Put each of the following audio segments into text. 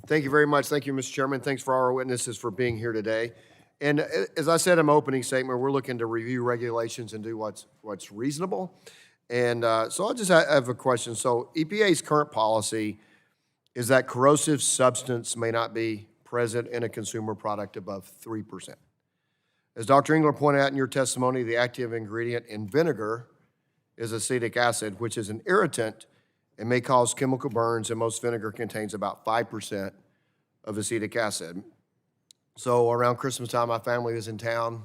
Thank you very much. Thank you, Mr. Chairman. Thanks for our witnesses for being here today. And as I said in my opening statement, we're looking to review regulations and do what's reasonable. And so I just have a question. So EPA's current policy is that corrosive substance may not be present in a consumer product above 3%. As Dr. Engler pointed out in your testimony, the active ingredient in vinegar is acetic acid, which is an irritant and may cause chemical burns, and most vinegar contains about 5% of acetic acid. So around Christmas time, my family was in town,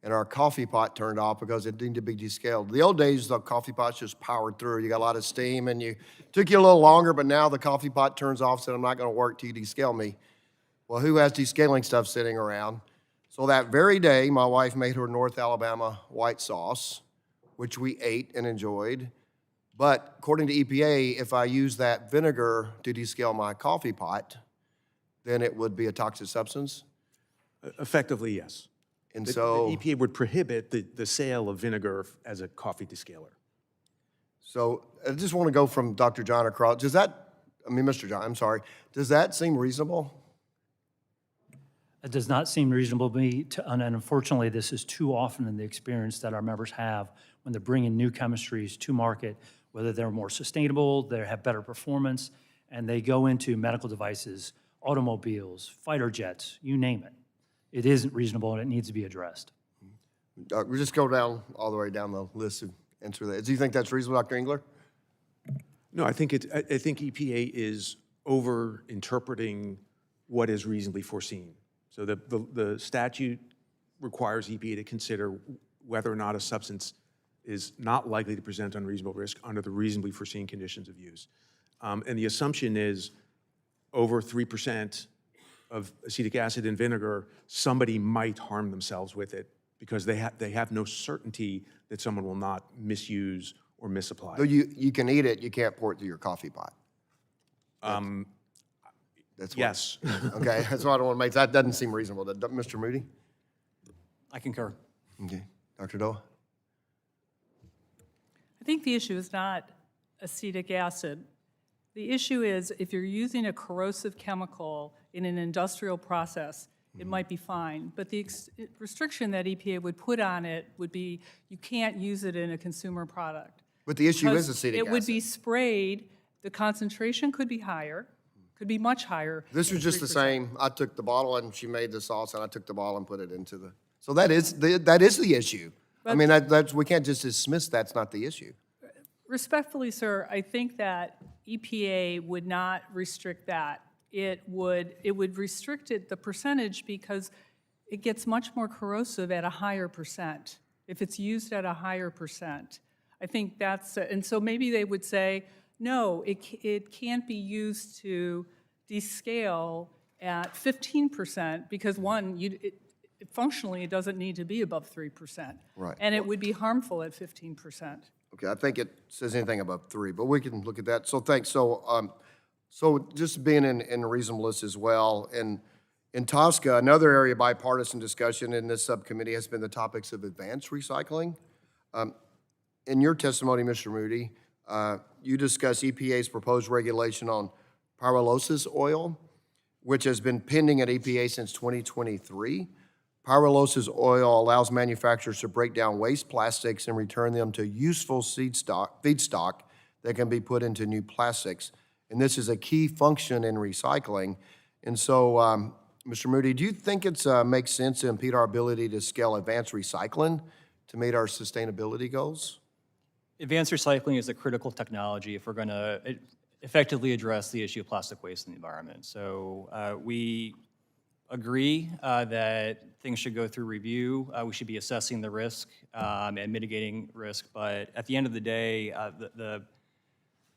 and our coffee pot turned off because it needed to be descaled. The old days, the coffee pots just powered through. You got a lot of steam, and it took you a little longer, but now the coffee pot turns off, said, I'm not going to work till you descale me. Well, who has descaling stuff sitting around? So that very day, my wife made her North Alabama white sauce, which we ate and enjoyed. But according to EPA, if I use that vinegar to descale my coffee pot, then it would be a toxic substance? Effectively, yes. And The so, EPA would prohibit the sale of vinegar as a coffee descaler. so I just want to go from Dr. John across. Mr. John, I'm sorry. Does that seem reasonable? It does not seem reasonable to me, and unfortunately, this is too often in the experience that our members have when they're bringing new chemistries to market, whether they're more sustainable, they have better performance, and they go into medical devices, automobiles, fighter jets, you name it. It isn't reasonable, and it needs to be addressed. We'll just go down all the way down the list and answer that. Do you think that's reasonable, Dr. Engler? No, I think EPA is over-interpreting what is reasonably foreseen. So the statute requires EPA to consider whether or not a substance is not likely to present unreasonable risk under the reasonably foreseen conditions of use. And the assumption is over 3% of acetic acid in vinegar, somebody might harm themselves with it because they have no certainty that someone will not misuse or misapply. Though you can eat it, you can't pour it through your coffee pot. That's what, Yes. Okay, that's why I don't want to make, that doesn't seem reasonable. Mr. Moody? I concur. Okay. Dr. Doa? I think the issue is not acetic acid. The issue is if you're using a corrosive chemical in an industrial process, it might be fine. But the restriction that EPA would put on it would be you can't use it in a consumer product. But the issue is Because acetic acid. it would be sprayed, the concentration could be higher, could be much higher. This than was just the 3%. same. I took the bottle and she made the sauce, and I took the bottle and put it into the. So that is the issue. I mean, that's we can't just dismiss that's not the issue. Respectfully, sir, I think that EPA would not restrict that. It would restrict it, the percentage, because it gets much more corrosive at a higher percent, if it's used at a higher percent. I think that's, and so maybe they would say, no, it can't be used to descale at 15% because functionally it doesn't need to be above 3%. Right. And it would be harmful at 15%. Okay, I think it says anything above 3, but we can look at that. So thanks. So just being in reasonableness as well, and in Tosca, another area of bipartisan discussion in this subcommittee has been the topics of advanced recycling. In your testimony, Mr. Moody, you discuss EPA's proposed regulation on pyrolysis oil, which has been pending at EPA since 2023. Pyrolysis oil allows manufacturers to break down waste plastics and return them to useful feedstock that can be put into new plastics. And this is a key function in recycling. And so, Mr. Moody, do you think it makes sense to impede our ability to scale advanced recycling to meet our sustainability goals? Advanced recycling is a critical technology if we're going to effectively address the issue of plastic waste in the environment. So we agree that things should go through review. We should be assessing the risk and mitigating risk. But at the end of the day,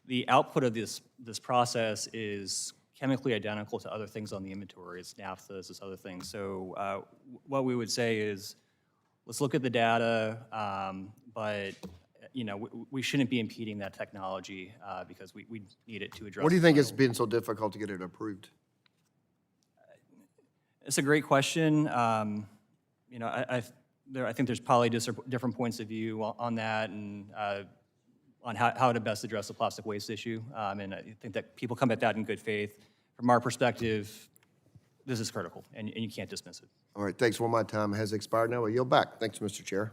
the output of this process is chemically identical to other things on the inventory. It's naphthas, it's other things. So what we would say is, let's look at the data, but we shouldn't be impeding that technology because we need it to address. What do you think it's been so difficult to get it approved? It's a great question. I think there's probably different points of view on that and on how to best address the plastic waste issue. And I think that people come at that in good faith. from our perspective, this is critical, and you can't dismiss it. All right, thanks. Well, my time has expired now. I yield back. Thanks, Mr. Chair.